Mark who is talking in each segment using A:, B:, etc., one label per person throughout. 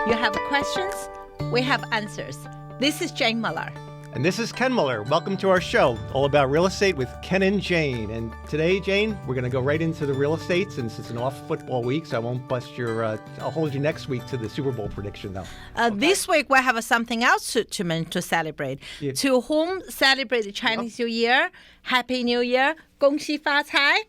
A: You have questions? We have answers. This is Jane Muller.
B: And this is Ken Muller. Welcome to our show, all about real estate with Ken and Jane. And today, Jane, we're going to go right into the real estate since it's an off football week, so I won't bust your, I'll hold you next week to the Super Bowl prediction, though. Okay.
A: This week, we have something else to celebrate. Yeah. To whom celebrate the Chinese New Year, Happy New Year, 恭喜发财.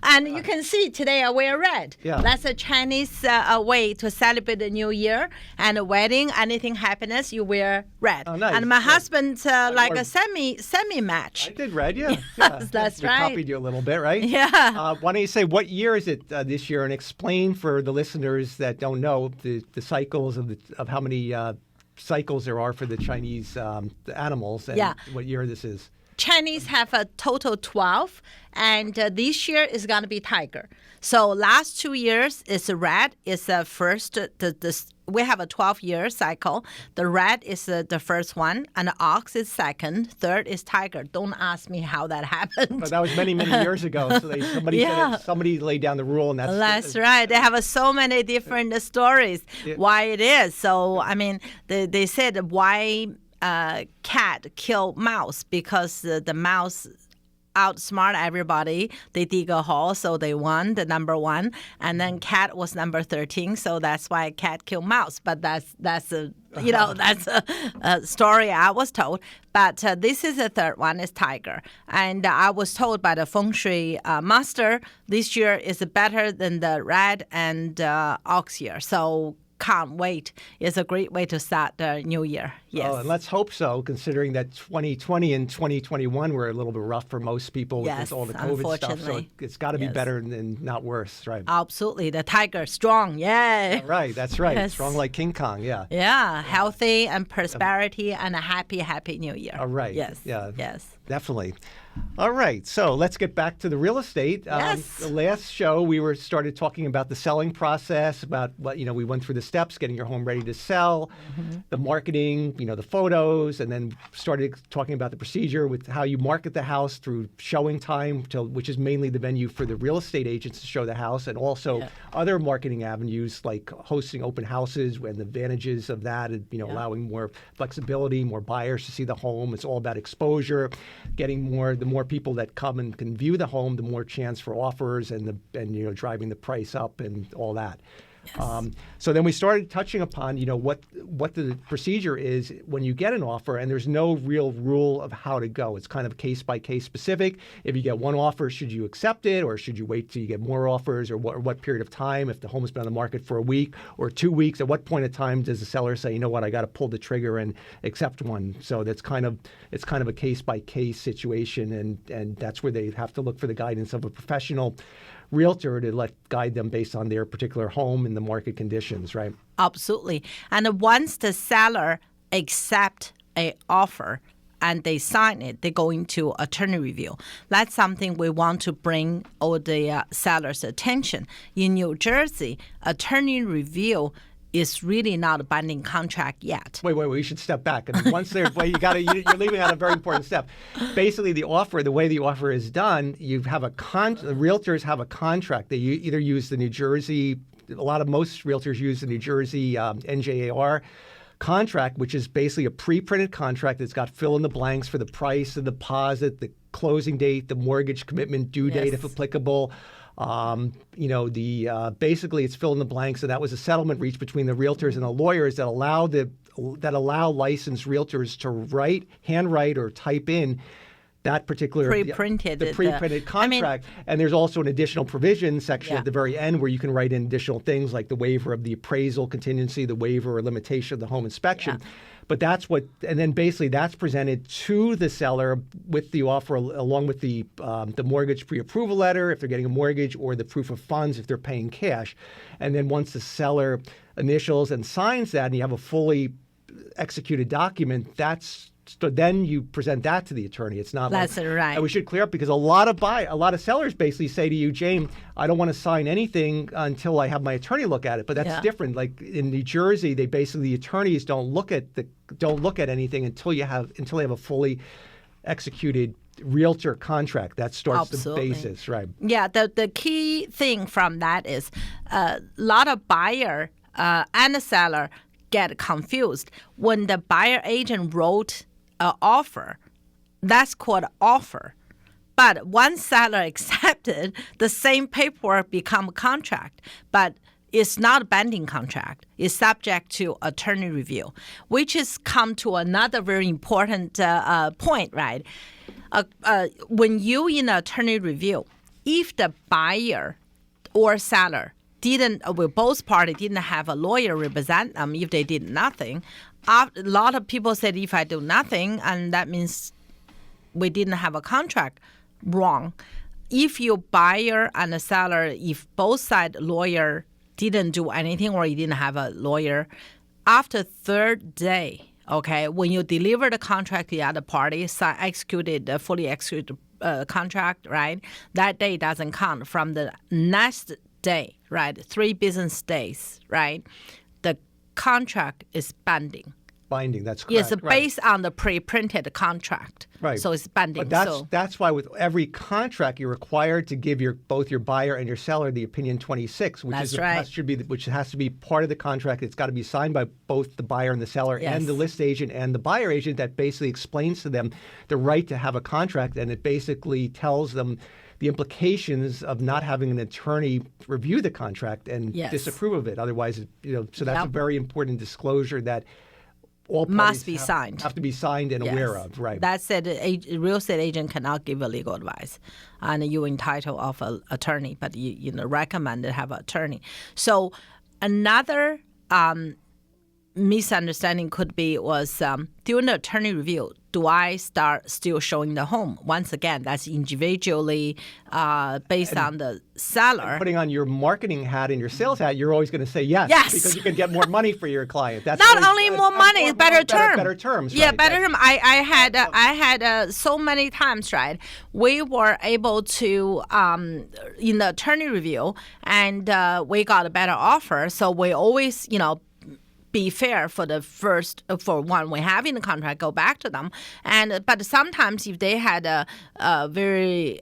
A: And you can see today I wear red.
B: Yeah.
A: That's a Chinese way to celebrate the New Year and a wedding. Anything happiness, you wear red.
B: Oh, nice.
A: And my husband like a semi match.
B: I did red, yeah.
A: Yes, that's right.
B: We copied you a little bit, right?
A: Yeah.
B: Why don't you say what year is it this year, and explain for the listeners that don't know the cycles of how many cycles there are for the Chinese animals and what year this is.
A: Chinese have a total 12, and this year is going to be tiger. So last 2 years is red. Is the first. We have a 12-year cycle. The red is the first one, and the ox is second. Third is tiger. Don't ask me how that happened.
B: But that was many years ago. So somebody laid down the rule, and
A: that's right. They have so many different stories why it is. So I mean, they said why. Cat kill mouse because the mouse outsmart everybody. They dig a hole, so they won the number one. And then cat was number 13, so that's why cat killed mouse. But that's a story I was told. But this is the third one is tiger. And I was told by the feng shui master this year is better than the red and ox year. So can't wait. It's a great way to start the new year. Yes.
B: Oh, and let's hope so, considering that 2020 and 2021 were a little bit rough for most people with all the COVID stuff. So it's got to be better and not worse, right?
A: Absolutely. The tiger, strong. Yeah.
B: Right. That's right. Yes. Strong like King Kong. Yeah.
A: Yeah. Healthy and prosperity and a happy new year.
B: All right.
A: Yes.
B: Yeah.
A: Yes.
B: Definitely. All right, so let's get back to the real estate.
A: Yes.
B: The last show, we started talking about the selling process, about what, we went through the steps, getting your home ready to sell, the marketing, the photos, and then started talking about the procedure with how you market the house through showing time, which is mainly the venue for the real estate agents to show the house, and also other marketing avenues like hosting open houses and the advantages of that, and allowing more flexibility, more buyers to see the home. It's all about exposure, getting the more people that come and can view the home, the more chance for offers and driving the price up and all that.
A: Yes.
B: So then we started touching upon, what the procedure is when you get an offer, and there's no real rule of how to go. It's kind of case by case specific. If you get one offer, should you accept it, or should you wait till you get more offers, or what period of time? If the home has been on the market for a week or 2 weeks, at what point in time does the seller say, you know what, I got to pull the trigger and accept one? So it's kind of a case by case situation, and that's where they have to look for the guidance of a professional realtor to guide them based on their particular home and the market conditions, right?
A: Absolutely. And once the seller accepts an offer and they sign it, they go into attorney review. That's something we want to bring all the sellers' attention. In New Jersey, attorney review is really not a binding contract yet.
B: Wait, we should step back. I mean, once you're leaving out a very important step. Basically, the way the offer is done, the realtors have a contract. They either use the New Jersey, most realtors use the New Jersey NJAR contract, which is basically a pre-printed contract that's got fill in the blanks for the price, the deposit, the closing date, the mortgage commitment due date if applicable. Basically it's fill in the blanks, and that was a settlement reached between the realtors and the lawyers that allow licensed realtors to handwrite or type in that particular pre-printed contract. And there's also an additional provision section at the very end where you can write in additional things like the waiver of the appraisal contingency, the waiver or limitation of the home inspection.
A: Yeah.
B: But and then basically that's presented to the seller with the offer along with the mortgage pre-approval letter if they're getting a mortgage, or the proof of funds if they're paying cash. And then once the seller initials and signs that and you have a fully executed document, so then you present that to the attorney. It's not
A: that's right.
B: And we should clear up because a lot of sellers basically say to you, Jane, I don't want to sign anything until I have my attorney look at it. But that's different. Like in New Jersey, the attorneys don't look at anything until they have a fully executed realtor contract. That starts the basis, right?
A: Yeah, the key thing from that is a lot of buyer and the seller get confused. When the buyer agent wrote an offer, that's called offer. But once seller accepted, the same paperwork become a contract. But it's not a binding contract. It's subject to attorney review, which has come to another very important point, right? When you in attorney review, if the buyer or seller both parties didn't have a lawyer represent them, if they did nothing, a lot of people said if I do nothing, and that means we didn't have a contract. Wrong. If your buyer and the seller, if both side lawyer didn't do anything or you didn't have a lawyer, after third day, okay, when you deliver the contract to the other party, fully executed contract, right, that day doesn't count. From the next day, right, 3 business days, right, the contract is binding.
B: Binding, that's correct.
A: Yes, based on the pre-printed contract.
B: Right.
A: So it's binding.
B: But that's why with every contract you're required to give both your buyer and your seller the opinion 26, which which has to be part of the contract. It's got to be signed by both the buyer and the seller and the list agent and the buyer agent. That basically explains to them the right to have a contract, and it basically tells them the implications of not having an attorney review the contract and disapprove of it. Otherwise, so that's a very important disclosure that all
A: must be signed.
B: Have to be signed and aware of, right?
A: That said, a real estate agent cannot give a legal advice, and you're entitled of an attorney, but you recommend to have an attorney. So another misunderstanding could be was during the attorney review, do I start still showing the home? Once again, that's individually based on the seller.
B: Putting on your marketing hat and your sales hat, you're always going to say yes. Because you can get more money for your client. That's
A: not only more money, it's better terms.
B: Better terms.
A: Yeah,
B: right?
A: better terms. I had so many times, right? We were able to in the attorney review, and we got a better offer. So we always, be fair for one we have in the contract, go back to them. But sometimes if they had a very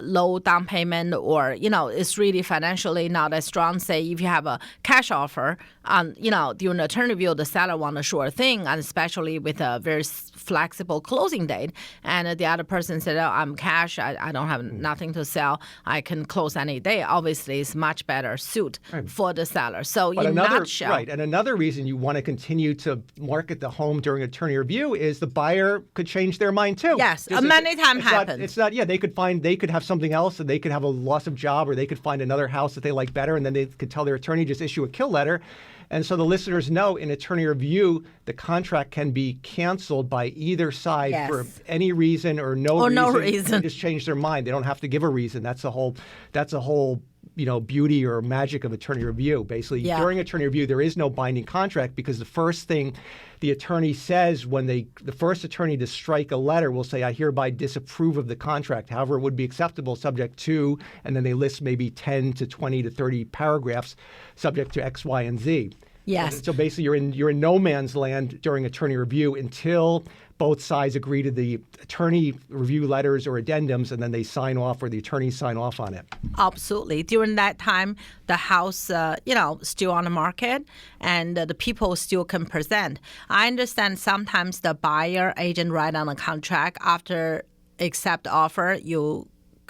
A: low down payment, or it's really financially not as strong, say if you have a cash offer, during the attorney review, the seller want a sure thing, and especially with a very flexible closing date, and the other person said, "Oh, I'm cash. I don't have nothing to sell. I can close any day." Obviously, it's much better suit for the seller. So in a nutshell,
B: right, and another reason you want to continue to market the home during attorney review is the buyer could change their mind too.
A: Yes, many times happens.
B: It's not. Yeah, they could have something else, and they could have a loss of job, or they could find another house that they like better, and then they could tell their attorney just issue a kill letter. And so the listeners know in attorney review, the contract can be canceled by either side for any reason or no reason. They just change their mind. They don't have to give a reason. That's a whole beauty or magic of attorney review. Basically, during attorney review, there is no binding contract, because the first thing the attorney says when the first attorney to strike a letter will say, "I hereby disapprove of the contract. However, it would be acceptable subject to," and then they list maybe 10 to 20 to 30 paragraphs subject to X, Y, and Z.
A: Yes.
B: So basically, you're in no man's land during attorney review until both sides agree to the attorney review letters or addendums, and then they sign off, or the attorneys sign off on it.
A: Absolutely. During that time, the house, still on the market, and the people still can present. I understand sometimes the buyer agent write on a contract after accept offer,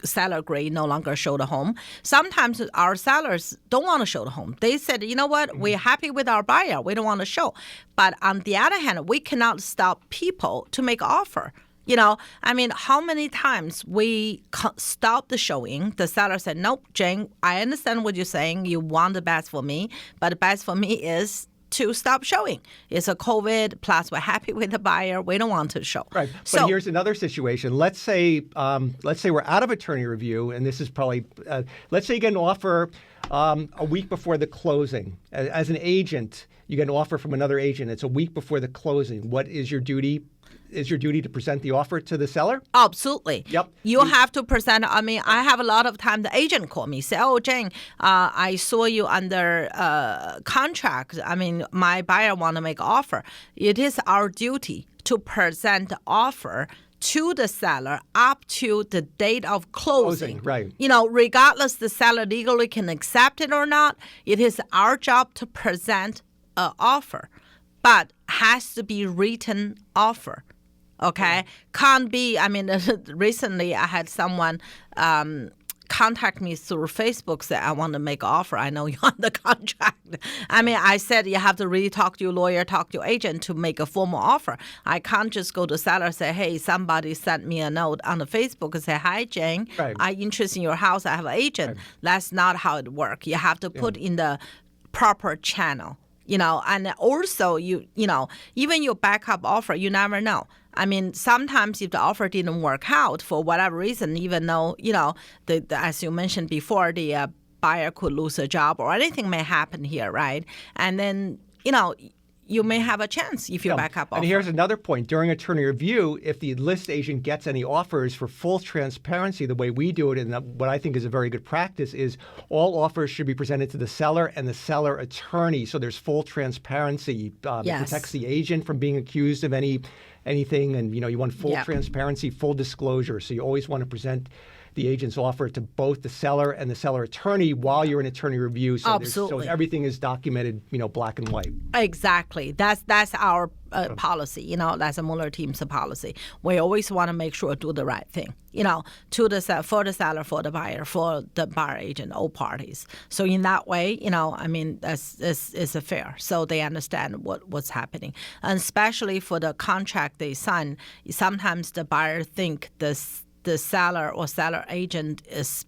A: seller agree, no longer show the home. Sometimes our sellers don't want to show the home. They said, you know what, we're happy with our buyer. We don't want to show. But on the other hand, we cannot stop people to make offer. How many times we stopped the showing, the seller said, "Nope, Jane, I understand what you're saying. You want the best for me, but the best for me is to stop showing. It's a COVID, plus we're happy with the buyer. We don't want to show."
B: Right. But here's another situation. Let's say we're out of attorney review, and this is probably, let's say you get an offer a week before the closing. As an agent, you get an offer from another agent. It's a week before the closing. What is your duty? Is your duty to present the offer to the seller?
A: Absolutely.
B: Yep.
A: You have to present. I have a lot of time the agent call me, say, "Oh, Jane, I saw you under contract. My buyer want to make offer." It is our duty to present the offer to the seller up to the date of closing.
B: Right.
A: Regardless the seller legally can accept it or not, it is our job to present an offer, but has to be written offer. Okay? Can't be, recently I had someone contact me through Facebook, say, I want to make an offer. I know you're on the contract. I said you have to really talk to your lawyer, talk to your agent to make a formal offer. I can't just go to seller and say, hey, somebody sent me a note on the Facebook and say, hi, Jane, I'm interested in your house. I have an agent. Right. That's not how it works. You have to put in the proper channel, and also even your backup offer, you never know. Sometimes if the offer didn't work out for whatever reason, even though, as you mentioned before, the buyer could lose a job or anything may happen here, right? And then, you may have a chance if you back up offer.
B: And here's another point. During attorney review, if the list agent gets any offers, for full transparency, the way we do it, and what I think is a very good practice, is all offers should be presented to the seller and the seller attorney. So there's full transparency. It protects the agent from being accused of anything, and you want full transparency, full disclosure. So you always want to present the agent's offer to both the seller and the seller attorney while you're in attorney review. So
A: Absolutely.
B: So everything is documented, black and white.
A: Exactly. That's our policy. That's a Mueller team's policy. We always want to make sure do the right thing. For the seller, for the buyer, for the buyer agent, all parties. So in that way, that's fair. So they understand what's happening, and especially for the contract they sign. Sometimes the buyer think the seller or seller agent is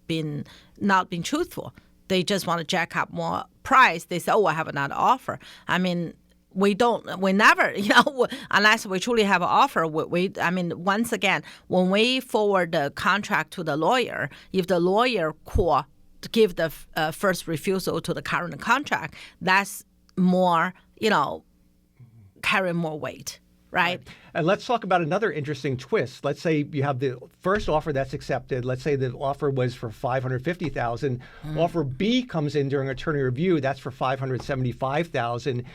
A: not been truthful. They just want to jack up more price. They say, I have another offer. We never, unless we truly have an offer, once again, when we forward the contract to the lawyer, if the lawyer give the first refusal to the current contract, that's more, carry more weight. Right.
B: And let's talk about another interesting twist. Let's say you have the first offer that's accepted. Let's say the offer was for $550,000. Offer B comes in during attorney review. That's for $575,000.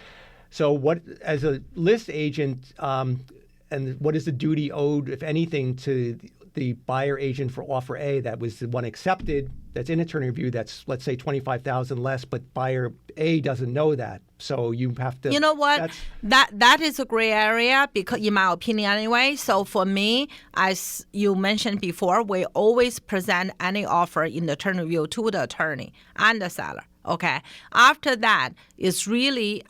B: So what, as a list agent, and what is the duty owed, if anything, to the buyer agent for offer A that was the one accepted, that's in attorney review, that's, let's say, $25,000 less, but buyer A doesn't know that. So you have to...
A: You know what? That is a gray area, because, in my opinion anyway. So for me, as you mentioned before, we always present any offer in the attorney review to the attorney and the seller. Okay. After that, it's really,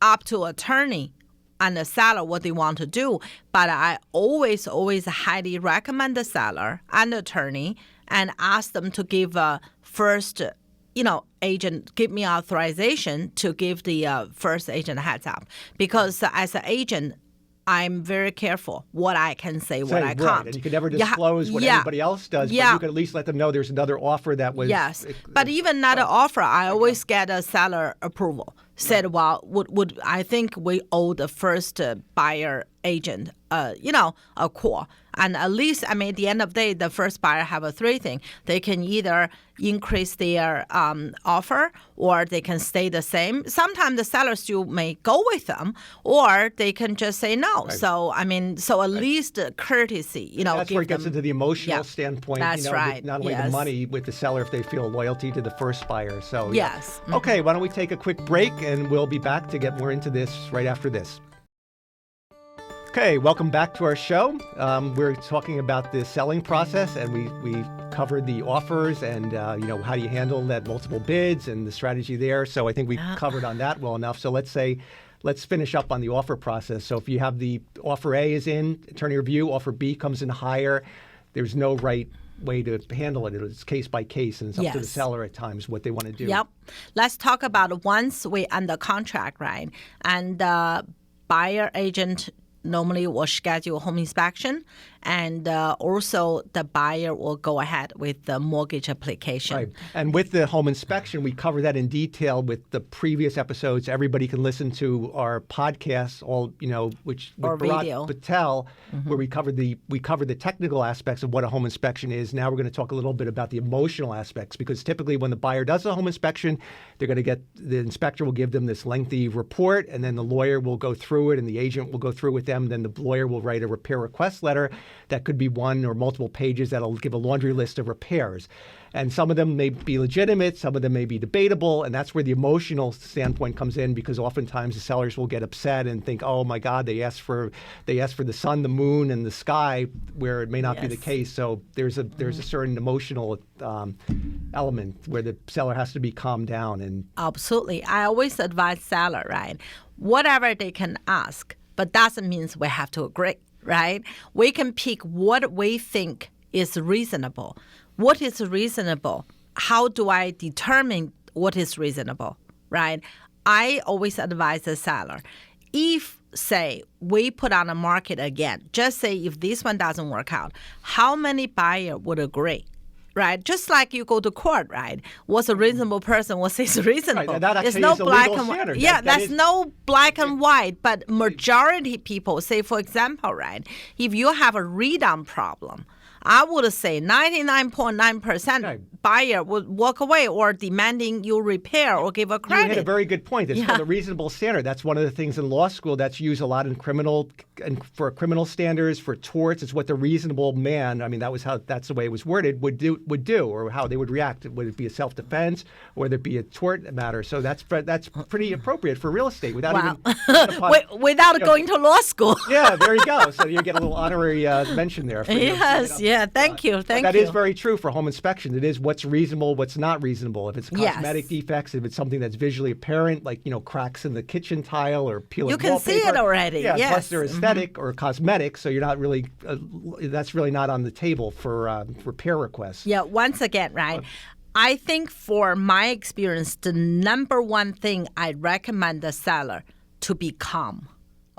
A: up to attorney and the seller what they want to do. But I always highly recommend the seller and the attorney and ask them to give first, agent, give me authorization to give the first agent a heads up. Because as an agent, I'm very careful what I can say, what I can't.
B: And you can never disclose what anybody else does, but you can at least let them know there's another offer that was...
A: Yes, but even another offer, I always get a seller approval. Said, would I think we owe the first buyer agent, a call. And at least, at the end of the day, the first buyer have a three thing. They can either increase their offer, or they can stay the same. Sometimes the seller still may go with them, or they can just say no. Right. So, at least courtesy,
B: That's where it gets into the emotional standpoint.
A: That's right.
B: Not only the money with the seller, if they feel loyalty to the first buyer. So,
A: yes. Mm-hmm.
B: Okay, why don't we take a quick break, and we'll be back to get more into this right after this. Okay, welcome back to our show. We're talking about the selling process, and we covered the offers and how you handle that multiple bids and the strategy there. So I think we covered on that well enough. So let's finish up on the offer process. So if you have the offer A is in attorney review, offer B comes in higher, there's no right way to handle it. It's case by case, and it's up to the seller at times what they want to do.
A: Yep. Let's talk about once we under contract, right? And buyer agent normally will schedule home inspection, and also the buyer will go ahead with the mortgage application.
B: Right. And with the home inspection, we cover that in detail with the previous episodes. Everybody can listen to our podcasts, which with Bharat Patel, where we cover the technical aspects of what a home inspection is. Now we're going to talk a little bit about the emotional aspects, because typically when the buyer does a home inspection, they're going to get, the inspector will give them this lengthy report, and then the lawyer will go through it, and the agent will go through with them. Then the lawyer will write a repair request letter that could be one or multiple pages that'll give a laundry list of repairs. And some of them may be legitimate, some of them may be debatable, and that's where the emotional standpoint comes in, because oftentimes the sellers will get upset and think, oh my God, they asked for the sun, the moon, and the sky, where it may not be the case. So there's a certain emotional element where the seller has to be calmed down. And
A: absolutely, I always advise seller, right? Whatever they can ask, but doesn't mean we have to agree, right? We can pick what we think is reasonable. What is reasonable? How do I determine what is reasonable, right? I always advise the seller, if, say, we put on the market again, just say if this one doesn't work out, how many buyer would agree? Right, just like you go to court, right? What's a reasonable person? What is reasonable?
B: Right, that
A: There's no
B: is a
A: black
B: legal
A: and white.
B: standard.
A: Yeah,
B: That
A: that's
B: is,
A: no black and white. But majority people, say for example, right, if you have a read-on problem, I would say 99.9% buyer would walk away or demanding you repair or give a credit.
B: You hit a very good point. It's called a reasonable standard. That's one of the things in law school that's used a lot in for criminal standards, for torts. It's what the reasonable man, I mean, that's the way it was worded, would do, or how they would react. Would it be a self-defense, or would it be a tort matter? So that's pretty appropriate for real estate without
A: without going to law school.
B: Yeah, there you go. So you get a little honorary mention there.
A: Yeah, thank you.
B: That is very true for home inspection. It is what's reasonable, what's not reasonable. If it's cosmetic defects, if it's something that's visually apparent, like cracks in the kitchen tile or peeling wallpaper.
A: You can see it already.
B: Yeah,
A: yes.
B: Plus they're aesthetic or cosmetic, so you're not really. That's really not on the table for repair requests.
A: Yeah. Once again, right. I think for my experience, the number one thing I recommend the seller to be calm.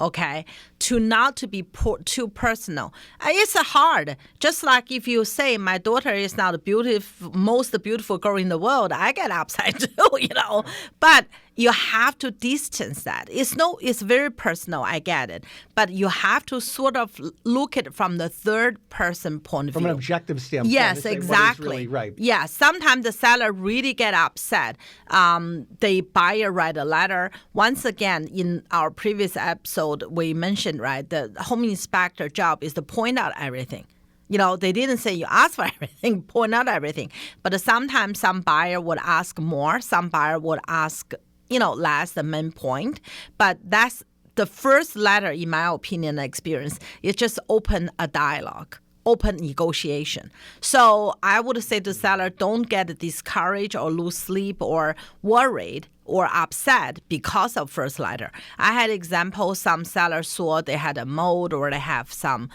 A: Okay, not to be too personal. It's hard. Just like if you say my daughter is not the most beautiful girl in the world, I get upset too, But you have to distance that. It's very personal. I get it, but you have to sort of look at it from the third person point of view.
B: From an objective standpoint.
A: Yes, exactly.
B: Really right.
A: Yeah, sometimes the seller really get upset. The buyer write a letter. Once again, in our previous episode, we mentioned, right, the home inspector job is to point out everything. They didn't say you ask for everything, point out everything. But sometimes some buyer would ask more. Some buyer would ask less, the main point. But that's the first letter, in my opinion and experience, is just open a dialogue, open negotiation. So I would say to seller, don't get discouraged or lose sleep or worried or upset because of first letter. I had examples, some sellers saw they had a mold or they have some,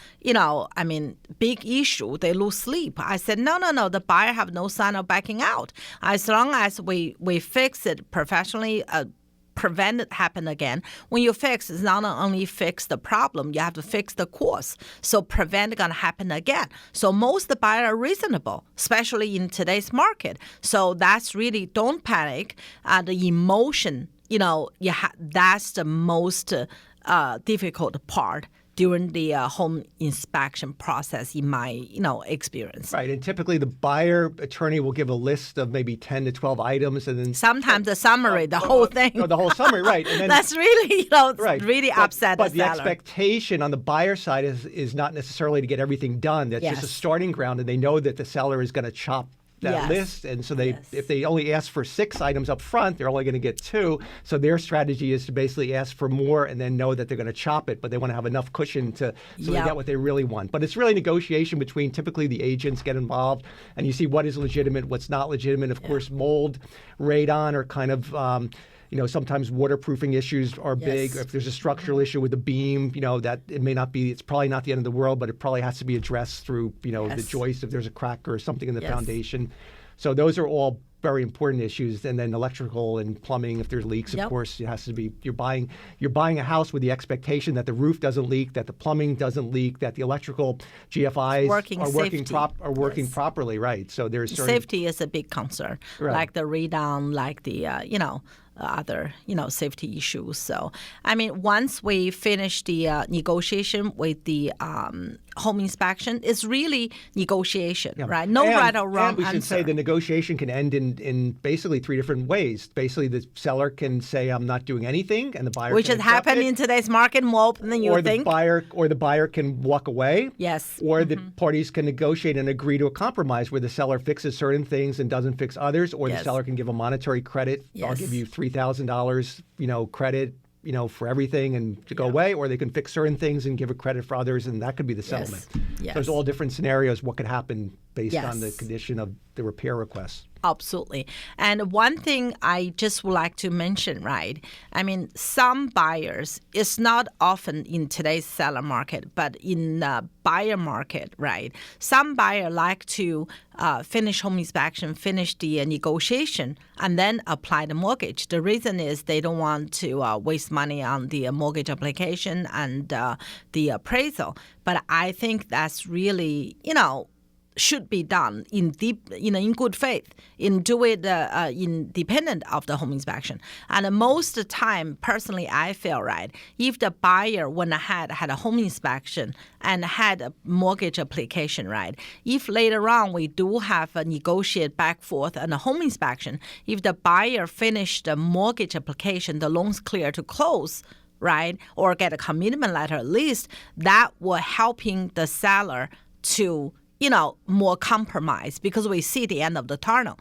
A: big issue. They lose sleep. I said, no, the buyer have no sign of backing out. As long as we fix it professionally, prevent it happen again. When you fix, it's not only fix the problem, you have to fix the cause. So prevent it gonna happen again. So most the buyers are reasonable, especially in today's market. So that's really, don't panic. The emotion, that's the most difficult part during the home inspection process, in my experience.
B: Right, and typically the buyer attorney will give a list of maybe 10 to 12 items, and then
A: sometimes the summary, the whole thing.
B: No, the whole summary, right? And then,
A: that's really, really upset
B: but
A: the
B: the
A: seller.
B: Expectation on the buyer side is not necessarily to get everything done. That's just a starting ground, and they know that the seller is going to chop that list, and so if they only ask for 6 items up front, they're only going to get 2. So their strategy is to basically ask for more and then know that they're going to chop it, but they want to have enough cushion so they get what they really want. But it's really negotiation between, typically the agents get involved, and you see what is legitimate, what's not legitimate. Of course, mold, radon are kind of sometimes waterproofing issues are big. If there's a structural issue with the beam, that it may not be, it's probably not the end of the world, but it probably has to be addressed through, the joist if there's a crack or something in the foundation. So those are all very important issues. And then electrical and plumbing, if there's leaks, of course, it has to be, you're buying a house with the expectation that the roof doesn't leak, that the plumbing doesn't leak, that the electrical GFIs are working properly, right? So there's
A: safety is a big concern, like the radon, like the, other, safety issues. So, I mean, once we finish the negotiation with the home inspection, it's really negotiation, right? No right or wrong
B: and we should say the negotiation can end in basically 3 different ways. Basically, the seller can say, I'm not doing anything, and the buyer
A: which has happened in today's market more often than you think.
B: Or the buyer can walk away.
A: Yes.
B: Or the parties can negotiate and agree to a compromise where the seller fixes certain things and doesn't fix others, or the seller can give a monetary credit. I'll give you $3,000, credit, for everything and to go away, or they can fix certain things and give a credit for others, and that could be the settlement.
A: Yes.
B: So there's all different scenarios what could happen based on the condition of the repair request.
A: Absolutely. And one thing I just would like to mention, right? I mean, some buyers, it's not often in today's seller market, but in the buyer market, right? Some buyer like to finish home inspection, finish the negotiation, and then apply the mortgage. The reason is they don't want to waste money on the mortgage application and the appraisal. But I think that's really, should be done in good faith, do it independent of the home inspection. And most of the time, personally, I feel, right, if the buyer went ahead, had a home inspection and had a mortgage application, right, if later on we do have a negotiate back forth and a home inspection, if the buyer finished the mortgage application, the loan's clear to close, right, or get a commitment letter at least, that will helping the seller to more compromise, because we see the end of the tunnel.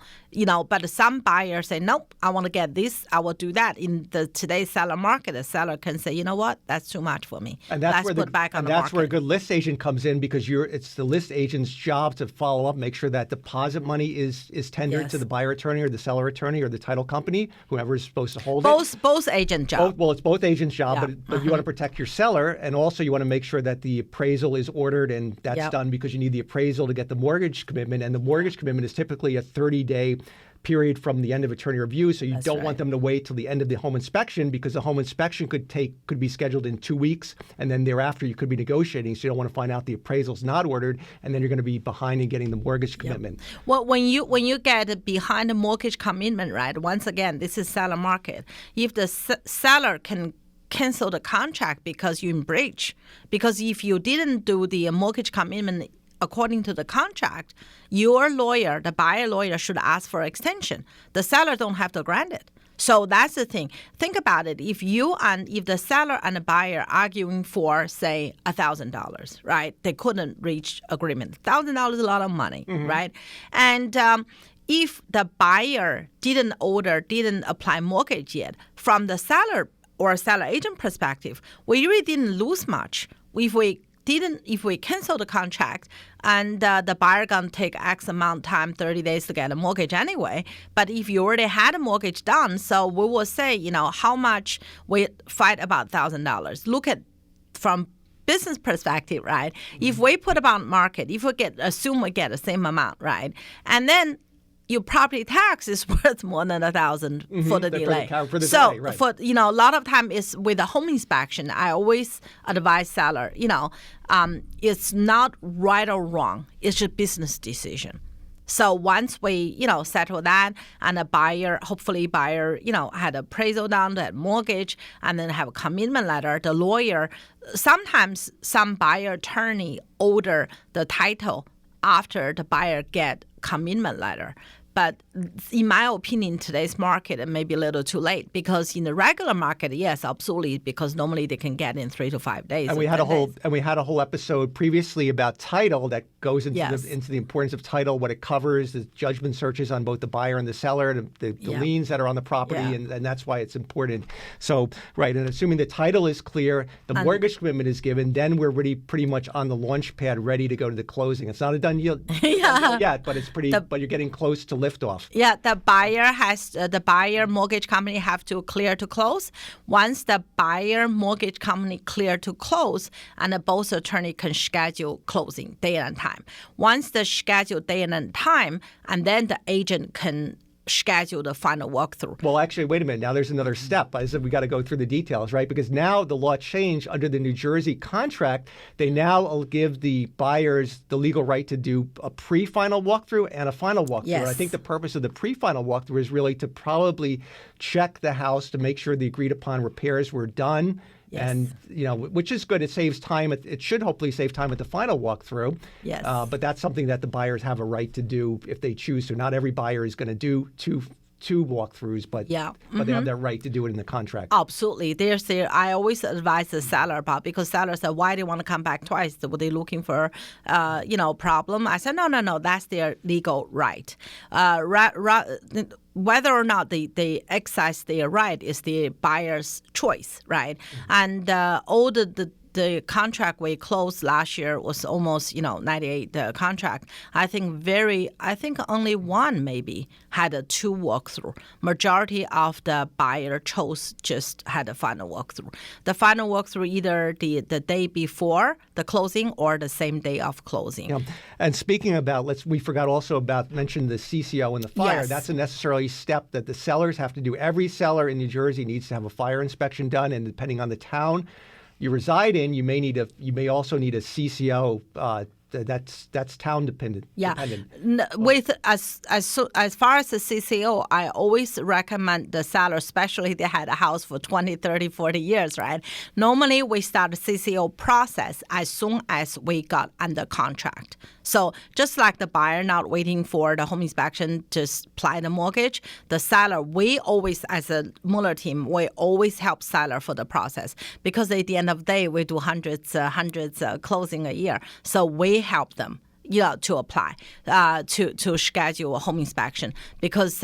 A: But some buyers say, nope, I want to get this, I will do that. In the today's seller market, the seller can say, you know what, that's too much for me.
B: And that's
A: that's
B: where a good list agent comes in, because it's the list agent's job to follow up, make sure that deposit money is tendered to the buyer attorney or the seller attorney or the title company, whoever is supposed to hold it.
A: Both agent job.
B: It's both agents' job, but you want to protect your seller, and also you want to make sure that the appraisal is ordered, and that's done because you need the appraisal to get the mortgage commitment, and the mortgage commitment is typically a 30-day period from the end of attorney review, so you don't want them to wait till the end of the home inspection, because the home inspection could be scheduled in 2 weeks, and then thereafter you could be negotiating, so you don't want to find out the appraisal's not ordered, and then you're going to be behind in getting the mortgage commitment.
A: Well, when you get behind the mortgage commitment, right, once again, this is seller market. If the seller can cancel the contract because you're in breach, because if you didn't do the mortgage commitment according to the contract, your lawyer, the buyer lawyer, should ask for extension. The seller don't have to grant it. So that's the thing. Think about it. If the seller and the buyer arguing for, say, $1,000, right? They couldn't reach agreement. $1,000 is a lot of money, right? And if the buyer didn't apply mortgage yet, from the seller or seller agent perspective, we really didn't lose much. If we cancel the contract and the buyer gonna take X amount of time, 30 days to get a mortgage anyway. But if you already had a mortgage done, so we will say, how much we fight about $1,000. Look at from business perspective, right? If we put about market, assume we get the same amount, right? And then your property tax is worth more than $1,000 for the delay.
B: For the delay, right.
A: A lot of time is with a home inspection. I always advise seller, it's not right or wrong. It's just business decision. So once we, settle that, and hopefully buyer, had appraisal done, had mortgage, and then have a commitment letter, the lawyer, sometimes some buyer attorney order the title after the buyer get commitment letter. But in my opinion, today's market, it may be a little too late, because in the regular market, yes, absolutely, because normally they can get in 3 to 5 days.
B: And we had a whole episode previously about title that goes into the importance of title, what it covers, the judgment searches on both the buyer and the seller, the liens that are on the property, and that's why it's important. So, right, and assuming the title is clear, the mortgage commitment is given, then we're pretty much on the launch pad, ready to go to the closing. It's not a done deal yet, but it's but you're getting close to liftoff.
A: Yeah, the buyer mortgage company have to clear to close. Once the buyer mortgage company clear to close, and both attorney can schedule closing date and time. Once the scheduled date and time, and then the agent can schedule the final walkthrough.
B: Well, actually, wait a minute. Now there's another step. I said we got to go through the details, right? Because now the law changed under the New Jersey contract. They now give the buyers the legal right to do a pre-final walkthrough and a final walkthrough.
A: Yes.
B: I think the purpose of the pre-final walkthrough is really to probably check the house to make sure the agreed upon repairs were done.
A: Yes.
B: And, which is good. It saves time. It should hopefully save time at the final walkthrough.
A: Yes.
B: But that's something that the buyers have a right to do if they choose to. Not every buyer is going to do two walkthroughs, but they have that right to do it in the contract.
A: Absolutely. I always advise the seller about, because sellers say, why they want to come back twice? Were they looking for, problem? I said, no, that's their legal right. Whether or not they exercise their right is the buyer's choice, right? And all the contract we closed last year was almost, 98 contract. I think only one maybe had a 2 walkthrough. Majority of the buyer chose just had a final walkthrough. The final walkthrough either the day before the closing or the same day of closing.
B: Yeah. And speaking about, we forgot also about mention the CCO and the fire.
A: Yes.
B: That's a necessary step that the sellers have to do. Every seller in New Jersey needs to have a fire inspection done, and depending on the town you reside in, you may also need a CCO. That's town dependent.
A: Yeah.
B: Dependent.
A: With as far as the CCO, I always recommend the seller, especially if they had a house for 20, 30, 40 years, right? Normally, we start the CCO process as soon as we got under contract. So just like the buyer not waiting for the home inspection to apply the mortgage, the seller, we always, as a Mueller team, we always help seller for the process, because at the end of the day, we do hundreds closing a year. So we help them to apply, to schedule a home inspection. Because,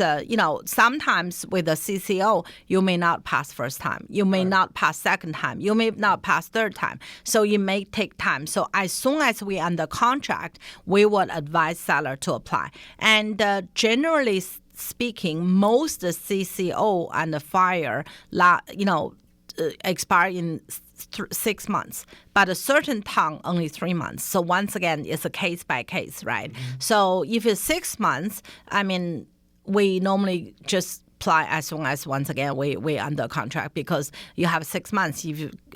A: sometimes with a CCO, you may not pass first time. You may not pass second time. You may not pass third time. So it may take time. So as soon as we under contract, we would advise seller to apply. And generally speaking, most CCO and the fire, expire in 6 months, but a certain town only 3 months. So once again, it's a case by case, right? Mm-hmm. So if it's 6 months, we normally just apply as soon as, once again, we under contract, because you have 6 months.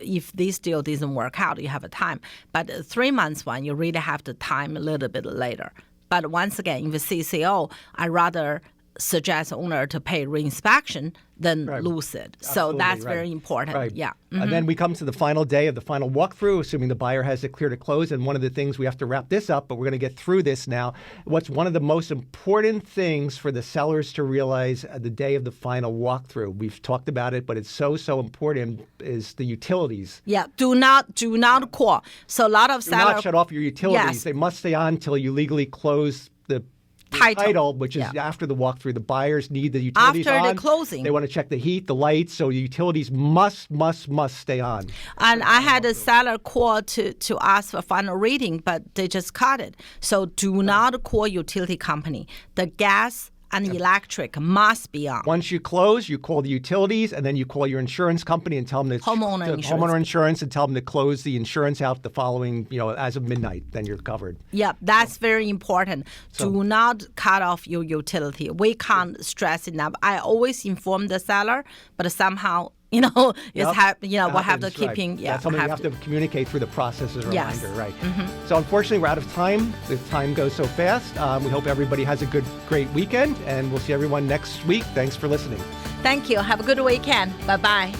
A: If this deal doesn't work out, you have a time. But 3 months one, you really have the time a little bit later. But once again, if it's CCO, I rather suggest owner to pay reinspection than lose it. So that's very important.
B: Right.
A: Yeah. Mm-hmm.
B: And then we come to the final day of the final walkthrough, assuming the buyer has it clear to close. And one of the things, we have to wrap this up, but we're going to get through this now. What's one of the most important things for the sellers to realize at the day of the final walkthrough? We've talked about it, but it's so important, is the utilities.
A: Yeah. Do not call. So a lot of sellers...
B: Do not shut off your utilities.
A: Yes.
B: They must stay on until you legally close the title, which is after the walkthrough. The buyers need the utilities
A: after
B: on.
A: the closing.
B: They want to check the heat, the lights, so the utilities must stay on.
A: And I had a seller call to ask for final reading, but they just cut it. So do not call utility company. The gas and electric must be on.
B: Once you close, you call the utilities, and then you call your insurance company and tell them homeowner insurance, and tell them to close the insurance out the following, as of midnight. Then you're covered.
A: Yeah, that's very important. Do not cut off your utility. We can't stress enough. I always inform the seller, but somehow, we'll have to keeping.
B: That's something you have to communicate through the process as a reminder, right?
A: Mm-hmm.
B: So unfortunately, we're out of time. The time goes so fast. We hope everybody has a great weekend, and we'll see everyone next week. Thanks for listening.
A: Thank you. Have a good weekend. Bye-bye.